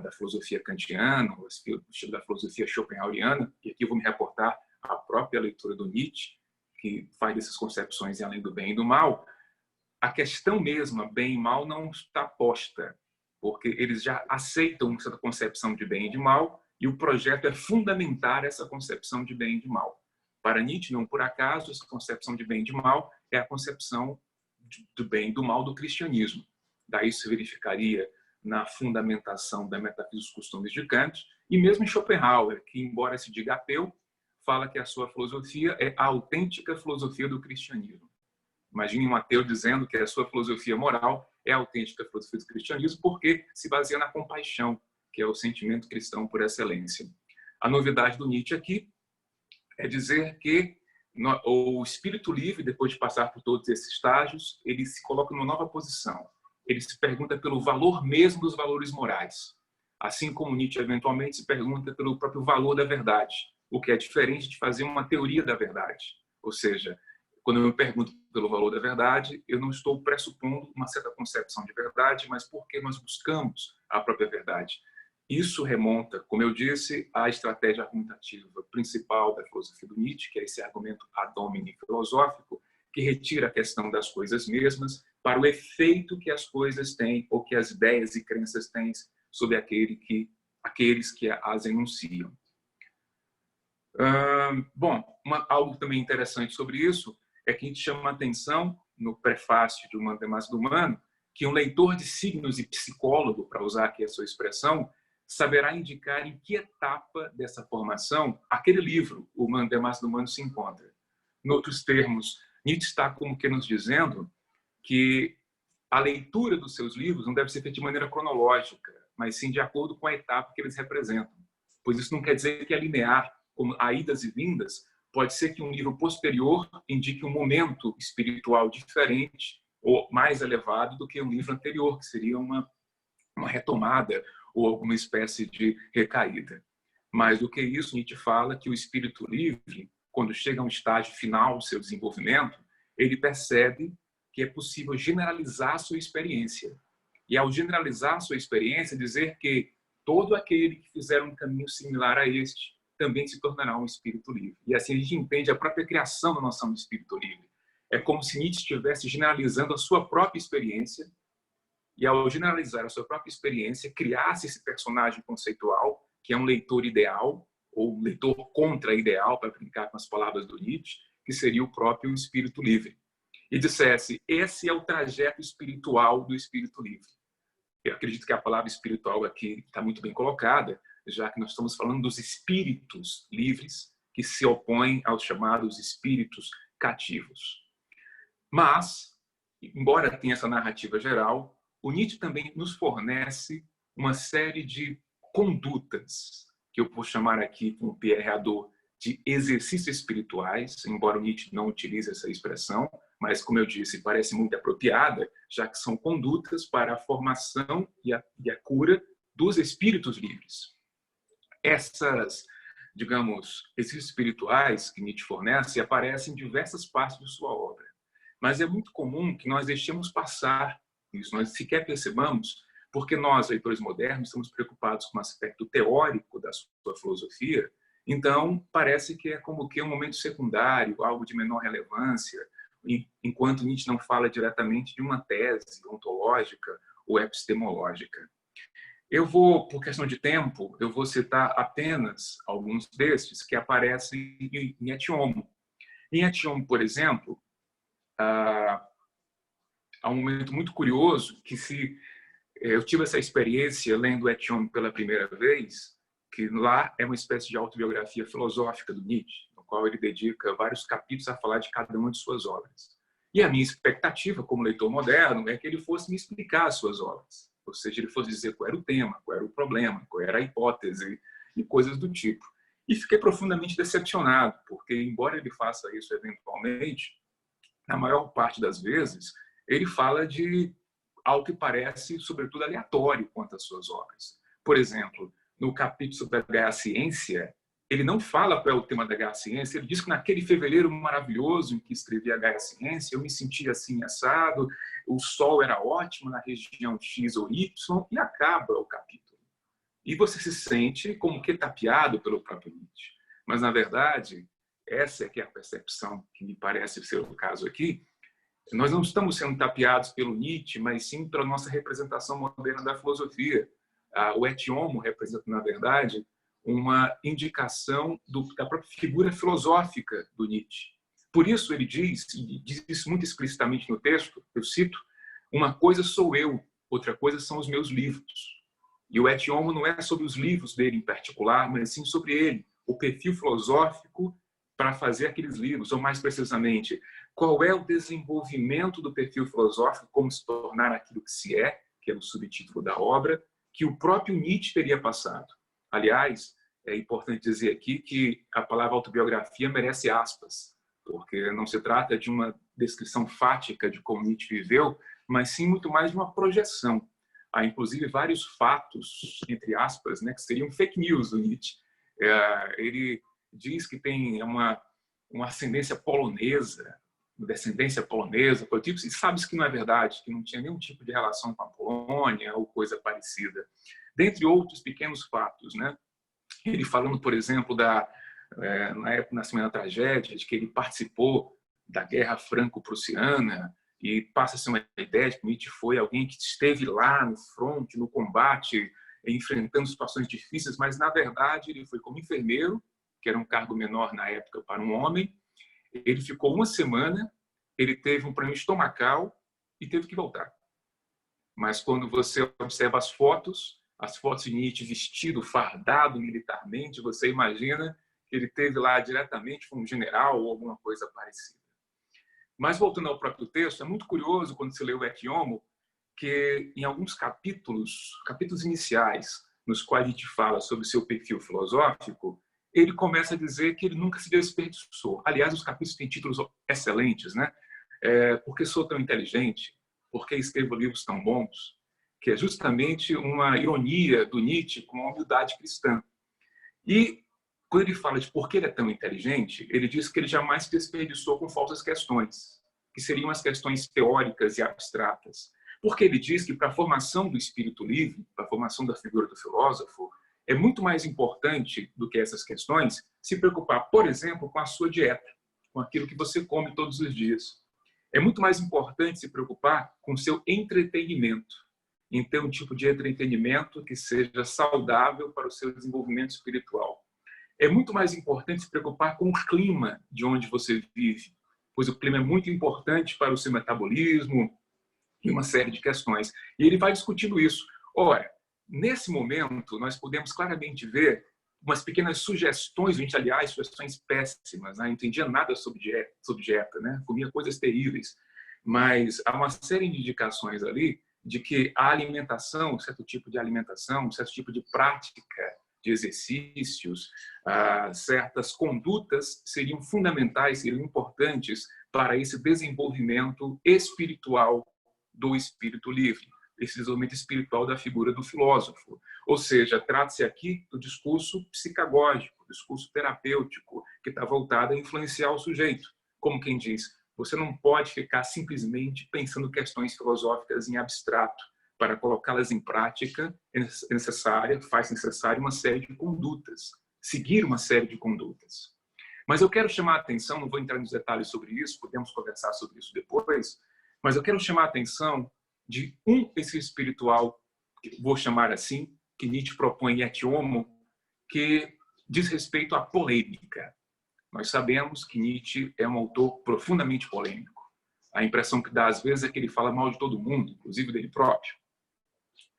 da filosofia kantiana, ao estilo da filosofia schopenhaueriana, e aqui eu vou me reportar à própria leitura do Nietzsche, que faz dessas concepções além do bem e do mal, a questão mesma, bem e mal, não está posta, porque eles já aceitam essa concepção de bem e de mal, e o projeto é fundamentar essa concepção de bem e de mal. Para Nietzsche, não por acaso, essa concepção de bem e de mal é a concepção do bem e do mal do cristianismo. Daí se verificaria na fundamentação da metafísica dos costumes de Kant, e mesmo em Schopenhauer, que, embora se diga ateu, fala que a sua filosofia é a autêntica filosofia do cristianismo. Imagine um ateu dizendo que a sua filosofia moral é a autêntica filosofia do cristianismo porque se baseia na compaixão, que é o sentimento cristão por excelência. A novidade do Nietzsche aqui é dizer que o espírito livre, depois de passar por todos esses estágios, ele se coloca numa nova posição. Ele se pergunta pelo valor mesmo dos valores morais. Assim como Nietzsche eventualmente se pergunta pelo próprio valor da verdade, o que é diferente de fazer uma teoria da verdade. Ou seja, quando eu me pergunto pelo valor da verdade, eu não estou pressupondo uma certa concepção de verdade, mas porque nós buscamos a própria verdade. Isso remonta, como eu disse, à estratégia argumentativa principal da filosofia do Nietzsche, que é esse argumento ad hominem filosófico, que retira a questão das coisas mesmas para o efeito que as coisas têm ou que as ideias e crenças têm sobre aqueles que as enunciam. Bom, algo também interessante sobre isso é que a gente chama a atenção no prefácio de Uma Demassa do Humano que um leitor de signos e psicólogo, para usar aqui a sua expressão, saberá indicar em que etapa dessa formação aquele livro, Uma Demassa do Humano, se encontra. Em outros termos, Nietzsche está como que nos dizendo que a leitura dos seus livros não deve ser feita de maneira cronológica, mas sim de acordo com a etapa que eles representam. Pois isso não quer dizer que é linear, como há idas e vindas. Pode ser que um livro posterior indique um momento espiritual diferente ou mais elevado do que um livro anterior, que seria uma retomada ou alguma espécie de recaída. Mais do que isso, Nietzsche fala que o espírito livre, quando chega a um estágio final do seu desenvolvimento, ele percebe que é possível generalizar a sua experiência. E ao generalizar a sua experiência, dizer que todo aquele que fizer um caminho similar a este também se tornará um espírito livre. E assim a gente entende a própria criação da noção de espírito livre. É como se Nietzsche estivesse generalizando a sua própria experiência e, ao generalizar a sua própria experiência, criasse esse personagem conceitual, que é um leitor ideal, ou um leitor contra-ideal, para brincar com as palavras do Nietzsche, que seria o próprio espírito livre. E dissesse, esse é o trajeto espiritual do espírito livre. Eu acredito que a palavra espiritual aqui está muito bem colocada, já que nós estamos falando dos espíritos livres que se opõem aos chamados espíritos cativos. Mas, embora tenha essa narrativa geral, o Nietzsche também nos fornece uma série de condutas, que eu vou chamar aqui com o Pierre Hadot de exercícios espirituais, embora o Nietzsche não utilize essa expressão, mas, como eu disse, parece muito apropriada, já que são condutas para a formação e a cura dos espíritos livres. Essas, digamos, exercícios espirituais que Nietzsche fornece aparecem em diversas partes de sua obra. Mas é muito comum que nós deixemos passar isso, nós sequer percebamos, porque nós, leitores modernos, estamos preocupados com o aspecto teórico da sua filosofia, então parece que é como que um momento secundário, algo de menor relevância, enquanto Nietzsche não fala diretamente de uma tese ontológica ou epistemológica. Eu vou, por questão de tempo, eu vou citar apenas alguns destes que aparecem em Etiomo. Em Etiomo, por exemplo, há um momento muito curioso que eu tive essa experiência lendo Etiomo pela primeira vez, que lá é uma espécie de autobiografia filosófica do Nietzsche, no qual ele dedica vários capítulos a falar de cada uma de suas obras. E a minha expectativa, como leitor moderno, é que ele fosse me explicar as suas obras. Ou seja, ele fosse dizer qual era o tema, qual era o problema, qual era a hipótese e coisas do tipo. E fiquei profundamente decepcionado, porque, embora ele faça isso eventualmente, na maior parte das vezes, ele fala de algo que parece, sobretudo, aleatório quanto às suas obras. Por exemplo, no capítulo sobre a ciência, ele não fala qual é o tema da Gaia Ciência, ele diz que naquele fevereiro maravilhoso em que escrevi a Gaia Ciência, eu me sentia assim assado, o sol era ótimo na região X ou Y, e acaba o capítulo. E você se sente como que tapeado pelo próprio Nietzsche. Mas, na verdade, essa é que é a percepção que me parece ser o caso aqui. Nós não estamos sendo tapeados pelo Nietzsche, mas sim pela nossa representação moderna da filosofia. O Etiomo representa, na verdade, uma indicação da própria figura filosófica do Nietzsche. Por isso ele diz, e diz isso muito explicitamente no texto, eu cito, uma coisa sou eu, outra coisa são os meus livros. E o Etiomo não é sobre os livros dele em particular, mas sim sobre ele, o perfil filosófico para fazer aqueles livros, ou mais precisamente, qual é o desenvolvimento do perfil filosófico, como se tornar aquilo que se é, que é o subtítulo da obra, que o próprio Nietzsche teria passado. Aliás, é importante dizer aqui que a palavra autobiografia merece aspas, porque não se trata de uma descrição fática de como Nietzsche viveu, mas sim muito mais de uma projeção. Há, inclusive, vários fatos, entre aspas, né, que seriam fake news do Nietzsche. Ele diz que tem uma ascendência polonesa, descendência polonesa, e sabe que não é verdade, que não tinha nenhum tipo de relação com a Polônia ou coisa parecida. Dentre outros pequenos fatos, né? Ele falando, por exemplo, na época do nascimento da tragédia, de que ele participou da Guerra Franco-Prussiana, e passa-se uma ideia de que Nietzsche foi alguém que esteve lá no fronte, no combate, enfrentando situações difíceis, mas, na verdade, ele foi como enfermeiro, que era um cargo menor na época para um homem. Ele ficou uma semana, ele teve um problema estomacal e teve que voltar. Mas quando você observa as fotos de Nietzsche vestido, fardado militarmente, você imagina que ele teve lá diretamente com um general ou alguma coisa parecida. Mas, voltando ao próprio texto, é muito curioso quando se lê o Etiomo, que em alguns capítulos iniciais, nos quais a gente fala sobre seu perfil filosófico, ele começa a dizer que ele nunca se desperdiçou. Aliás, os capítulos têm títulos excelentes, né? Por que sou tão inteligente? Por que escrevo livros tão bons? Que é justamente uma ironia do Nietzsche com a humildade cristã. E quando ele fala de por que ele é tão inteligente, ele diz que ele jamais se desperdiçou com falsas questões, que seriam as questões teóricas e abstratas. Porque ele diz que para a formação do espírito livre, para a formação da figura do filósofo, é muito mais importante do que essas questões se preocupar, por exemplo, com a sua dieta, com aquilo que você come todos os dias. É muito mais importante se preocupar com o seu entretenimento, em ter um tipo de entretenimento que seja saudável para o seu desenvolvimento espiritual. É muito mais importante se preocupar com o clima de onde você vive, pois o clima é muito importante para o seu metabolismo e uma série de questões. E ele vai discutindo isso. Ora, nesse momento, nós podemos claramente ver umas pequenas sugestões, aliás, sugestões péssimas, né? Não entendia nada sobre dieta, né? Comia coisas terríveis. Mas há uma série de indicações ali de que a alimentação, um certo tipo de alimentação, um certo tipo de prática de exercícios, certas condutas seriam fundamentais, seriam importantes para esse desenvolvimento espiritual do espírito livre, esse desenvolvimento espiritual da figura do filósofo. Ou seja, trata-se aqui do discurso psicagógico, discurso terapêutico, que está voltado a influenciar o sujeito. Como quem diz, você não pode ficar simplesmente pensando questões filosóficas em abstrato. Para colocá-las em prática, faz necessário uma série de condutas, seguir uma série de condutas. Mas eu quero chamar a atenção, não vou entrar nos detalhes sobre isso, podemos conversar sobre isso depois, mas eu quero chamar a atenção de um esse espiritual, que vou chamar assim, que Nietzsche propõe et homo, que diz respeito à polêmica. Nós sabemos que Nietzsche é um autor profundamente polêmico. A impressão que dá às vezes é que ele fala mal de todo mundo, inclusive dele próprio.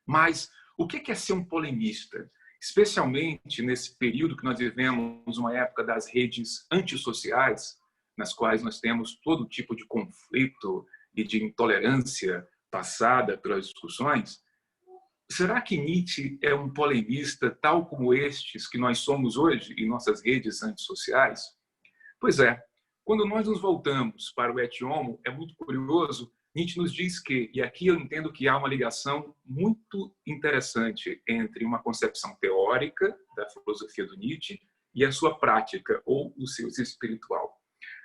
Mas o que é ser um polemista? Especialmente nesse período que nós vivemos, uma época das redes antissociais, nas quais nós temos todo tipo de conflito e de intolerância passada pelas discussões. Será que Nietzsche é um polemista tal como estes que nós somos hoje em nossas redes antissociais? Pois é, quando nós nos voltamos para o et homo, é muito curioso, Nietzsche nos diz que, e aqui eu entendo que há uma ligação muito interessante entre uma concepção teórica da filosofia do Nietzsche e a sua prática, ou o seu espiritual.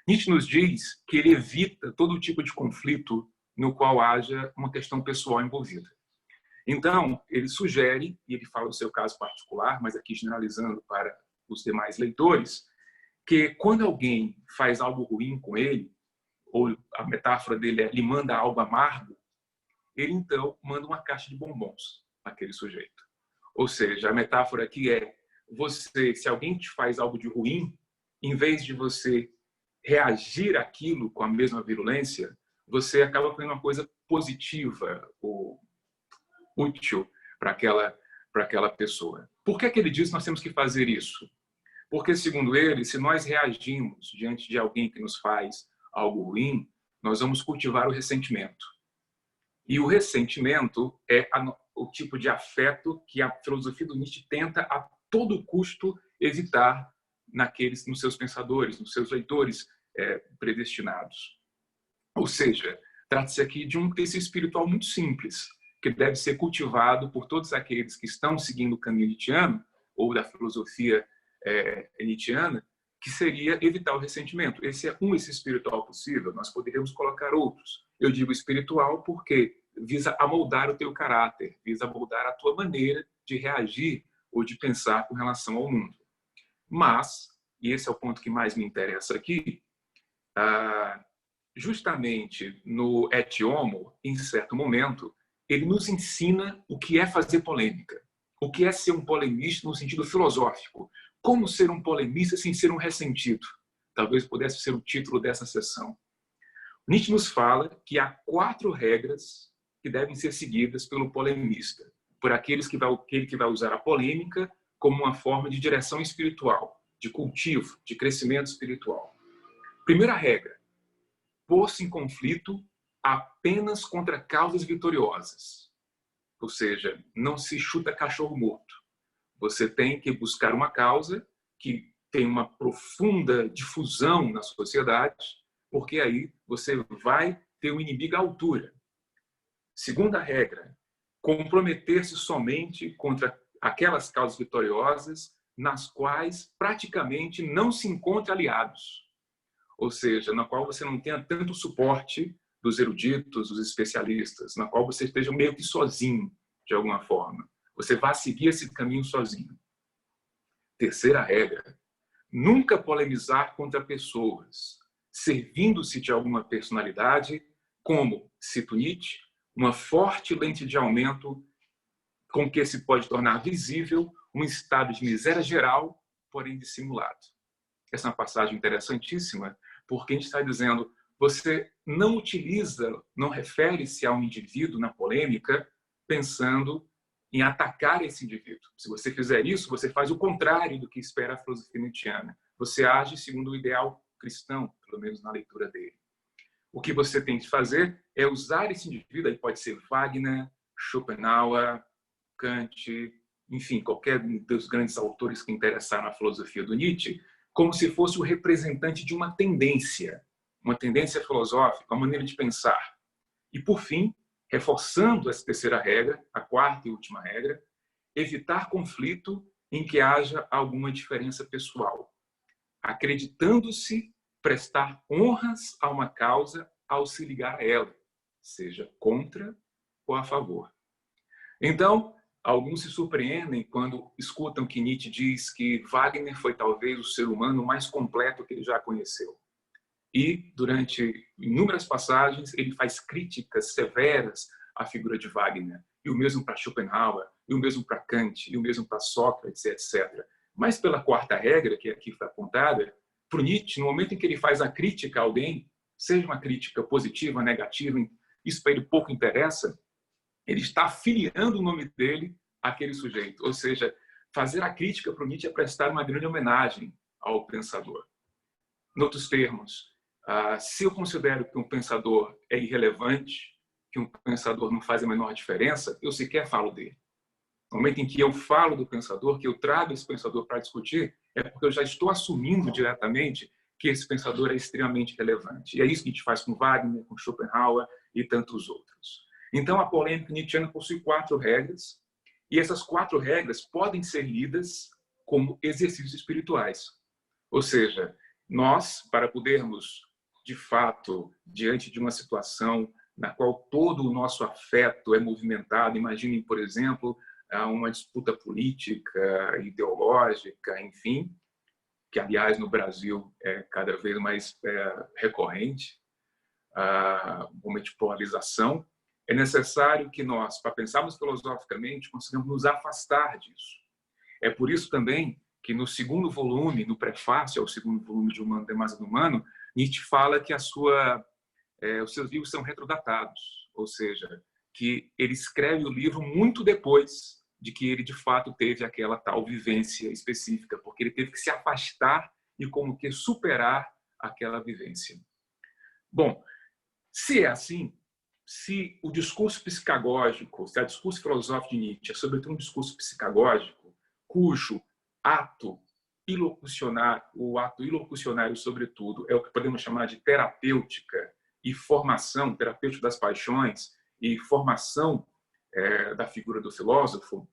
Nietzsche nos diz que ele evita todo tipo de conflito no qual haja uma questão pessoal envolvida. Então, ele sugere, e ele fala do seu caso particular, mas aqui generalizando para os demais leitores, que quando alguém faz algo ruim com ele, ou a metáfora dele é lhe manda algo amargo, ele então manda uma caixa de bombons àquele sujeito. Ou seja, a metáfora aqui é você, se alguém te faz algo de ruim, em vez de você reagir àquilo com a mesma virulência, você acaba fazendo uma coisa positiva ou útil para aquela pessoa. Por que ele diz que nós temos que fazer isso? Porque, segundo ele, se nós reagimos diante de alguém que nos faz algo ruim, nós vamos cultivar o ressentimento. E o ressentimento é o tipo de afeto que a filosofia do Nietzsche tenta a todo custo evitar nos seus pensadores, nos seus leitores predestinados. Ou seja, trata-se aqui de um tecido espiritual muito simples, que deve ser cultivado por todos aqueles que estão seguindo o caminho nietzschiano, ou da filosofia nietzschiana, que seria evitar o ressentimento. Esse é esse espiritual possível, nós poderíamos colocar outros. Eu digo espiritual porque visa amoldar o teu caráter, visa amoldar a tua maneira de reagir ou de pensar com relação ao mundo. Mas, e esse é o ponto que mais me interessa aqui, justamente no et homo, em certo momento, ele nos ensina o que é fazer polêmica, o que é ser um polemista no sentido filosófico, como ser um polemista sem ser um ressentido. Talvez pudesse ser o título dessa sessão. Nietzsche nos fala que há 4 regras que devem ser seguidas pelo polemista, por aquele que vai usar a polêmica como uma forma de direção espiritual, de cultivo, de crescimento espiritual. Primeira regra: pôr-se em conflito apenas contra causas vitoriosas. Ou seja, não se chuta cachorro morto. Você tem que buscar uma causa que tem uma profunda difusão na sociedade, porque aí você vai ter um inimigo à altura. Segunda regra: comprometer-se somente contra aquelas causas vitoriosas nas quais praticamente não se encontra aliados. Ou seja, na qual você não tenha tanto suporte dos eruditos, dos especialistas, na qual você esteja meio que sozinho, de alguma forma. Você vai seguir esse caminho sozinho. Terceira regra: nunca polemizar contra pessoas, servindo-se de alguma personalidade, como, cito Nietzsche, uma forte lente de aumento com que se pode tornar visível um estado de miséria geral, porém dissimulado. Essa é uma passagem interessantíssima, porque a gente está dizendo, você não utiliza, não refere-se a um indivíduo na polêmica pensando em atacar esse indivíduo. Se você fizer isso, você faz o contrário do que espera a filosofia nietzschiana. Você age segundo o ideal cristão, pelo menos na leitura dele. O que você tem que fazer é usar esse indivíduo, aí pode ser Wagner, Schopenhauer, Kant, enfim, qualquer dos grandes autores que interessaram na filosofia do Nietzsche, como se fosse o representante de uma tendência filosófica, uma maneira de pensar. E, por fim, reforçando essa terceira regra, a quarta e última regra, evitar conflito em que haja alguma diferença pessoal, acreditando-se prestar honras a uma causa ao se ligar a ela, seja contra ou a favor. Então, alguns se surpreendem quando escutam que Nietzsche diz que Wagner foi talvez o ser humano mais completo que ele já conheceu. E, durante inúmeras passagens, ele faz críticas severas a figura de Wagner, e o mesmo para Schopenhauer, e o mesmo para Kant, e o mesmo para Sócrates, etc. Mas pela quarta regra, que aqui foi apontada, para o Nietzsche, no momento em que ele faz a crítica a alguém, seja uma crítica positiva, negativa, isso para ele pouco interessa, ele está afiliando o nome dele àquele sujeito. Ou seja, fazer a crítica para o Nietzsche é prestar uma grande homenagem ao pensador. Em outros termos, se eu considero que um pensador é irrelevante, que um pensador não faz a menor diferença, eu sequer falo dele. No momento em que eu falo do pensador, que eu trago esse pensador para discutir, é porque eu já estou assumindo diretamente que esse pensador é extremamente relevante. E é isso que a gente faz com Wagner, com Schopenhauer e tantos outros. Então, a polêmica nietzschiana possui 4 regras, e essas 4 regras podem ser lidas como exercícios espirituais. Ou seja, nós, para podermos, de fato, diante de uma situação na qual todo o nosso afeto é movimentado, imaginem, por exemplo, uma disputa política, ideológica, enfim, que, aliás, no Brasil é cada vez mais recorrente, um momento de polarização, é necessário que nós, para pensarmos filosoficamente, consigamos nos afastar disso. É por isso também que no segundo volume, no prefácio ao segundo volume de Humano, Demasiado do Humano, Nietzsche fala que os seus livros são retrodatados, ou seja, que ele escreve o livro muito depois de que ele, de fato, teve aquela tal vivência específica, porque ele teve que se afastar e como que superar aquela vivência. Bom, se é assim, se o discurso psicagógico, se o discurso filosófico de Nietzsche é sobretudo um discurso psicagógico, cujo ato ilocucionário, sobretudo, é o que podemos chamar de terapêutica e formação, terapêutica das paixões e formação da figura do filósofo,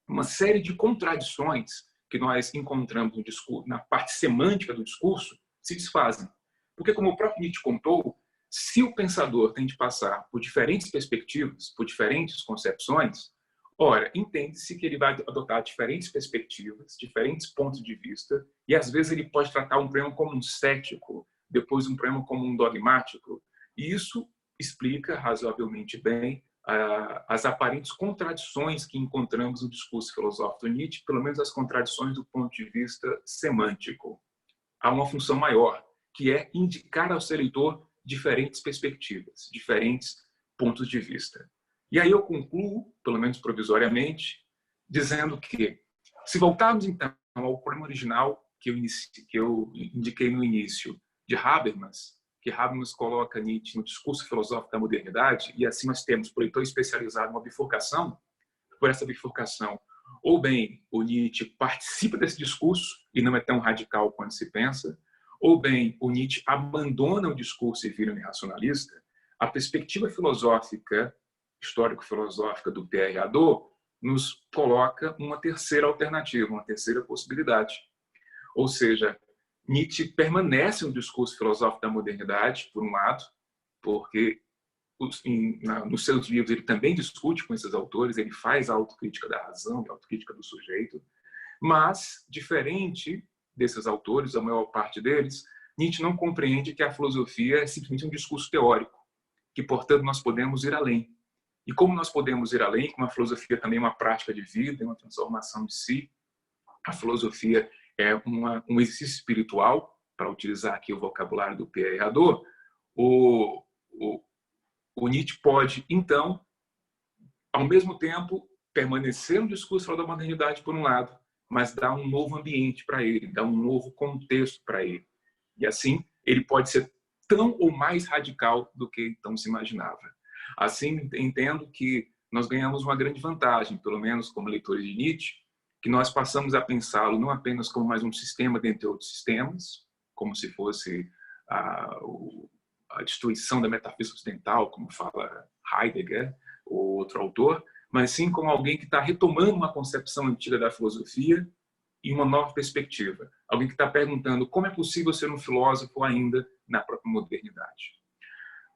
uma série de contradições que nós encontramos no discurso, na parte semântica do discurso se desfazem. Porque, como o próprio Nietzsche contou, se o pensador tem de passar por diferentes perspectivas, por diferentes concepções, ora, entende-se que ele vai adotar diferentes perspectivas, diferentes pontos de vista, e às vezes ele pode tratar um problema como um cético, depois um problema como um dogmático. E isso explica razoavelmente bem as aparentes contradições que encontramos no discurso filosófico do Nietzsche, pelo menos as contradições do ponto de vista semântico. Há uma função maior, que é indicar ao seu leitor diferentes perspectivas, diferentes pontos de vista. E aí eu concluo, pelo menos provisoriamente, dizendo que, se voltarmos então ao problema original que eu indiquei no início, de Habermas, que Habermas coloca Nietzsche no discurso filosófico da modernidade, e assim nós temos, por leitor especializado, uma bifurcação. Por essa bifurcação, ou bem o Nietzsche participa desse discurso e não é tão radical quanto se pensa, ou bem o Nietzsche abandona o discurso e vira um irracionalista. A perspectiva filosófica, histórico-filosófica do Pierre Hadot nos coloca uma terceira alternativa, uma terceira possibilidade. Ou seja, Nietzsche permanece no discurso filosófico da modernidade, por um lado, porque nos seus livros ele também discute com esses autores, ele faz a autocrítica da razão, a autocrítica do sujeito, mas, diferente desses autores, a maior parte deles, Nietzsche não compreende que a filosofia é simplesmente um discurso teórico, que, portanto, nós podemos ir além. E como nós podemos ir além, como a filosofia também é uma prática de vida, é uma transformação de si, a filosofia é um exercício espiritual, para utilizar aqui o vocabulário do Pierre Hadot, o Nietzsche pode, então, ao mesmo tempo, permanecer no discurso da modernidade, por um lado, mas dar um novo ambiente para ele, dar um novo contexto para ele. E assim, ele pode ser tão ou mais radical do que então se imaginava. Assim, entendo que nós ganhamos uma grande vantagem, pelo menos como leitores de Nietzsche, que nós passamos a pensá-lo não apenas como mais um sistema dentre outros sistemas, como se fosse a destruição da metafísica ocidental, como fala Heidegger ou outro autor, mas sim como alguém que está retomando uma concepção antiga da filosofia e uma nova perspectiva. Alguém que está perguntando como é possível ser um filósofo ainda na própria modernidade.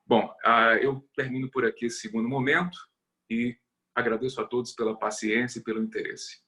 Bom, eu termino por aqui esse segundo momento e agradeço a todos pela paciência e pelo interesse.